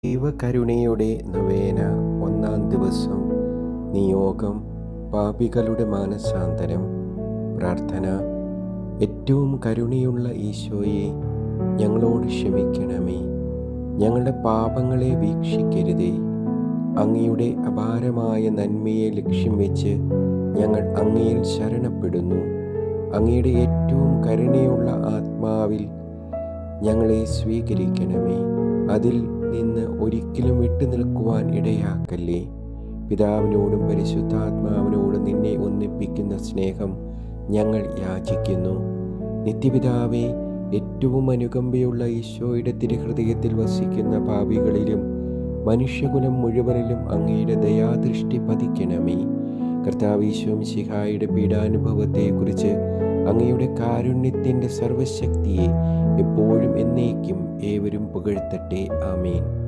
ദൈവകരുണയുടെ നൊവേന ഒന്നാം ദിവസം. നിയോഗം: പാപികളുടെ മാനസാന്തരം. പ്രാർത്ഥന: ഏറ്റവും കരുണയുള്ള ഈശോയെ, ഞങ്ങളോട് ക്ഷമിക്കണമേ. ഞങ്ങളുടെ പാപങ്ങളെ വീക്ഷിക്കരുതേ. അങ്ങയുടെ അപാരമായ നന്മയെ ലക്ഷ്യം വെച്ച് ഞങ്ങൾ അങ്ങയിൽ ശരണപ്പെടുന്നു. അങ്ങയുടെ ഏറ്റവും കരുണയുള്ള ആത്മാവിൽ ഞങ്ങളെ സ്വീകരിക്കണമേ. അതിൽ നിന്ന് ഒരിക്കലും വിട്ടുനിൽക്കുവാൻ ഇടയാക്കല്ലേ. പിതാവിനോടും പരിശുദ്ധാത്മാവിനോടും നിന്നെ ഒന്നിപ്പിക്കുന്ന സ്നേഹം ഞങ്ങൾ യാചിക്കുന്നു. നിത്യപിതാവേ, ഏറ്റവും അനുകമ്പയുള്ള ഈശോയുടെ തിരുഹൃദയത്തിൽ വസിക്കുന്ന പാപികളിലും മനുഷ്യകുലം മുഴുവനിലും അങ്ങയുടെ ദയാദൃഷ്ടി പതിക്കണമേ. കർത്താവ് ഈശോ മിശിഹായുടെ പീഡാനുഭവത്തെക്കുറിച്ച് അങ്ങയുടെ കാരുണ്യത്തിൻ്റെ സർവശക്തിയെ എപ്പോഴും എന്നേക്കും ഏവരും പുകഴ്ത്തട്ടെ. ആമേൻ.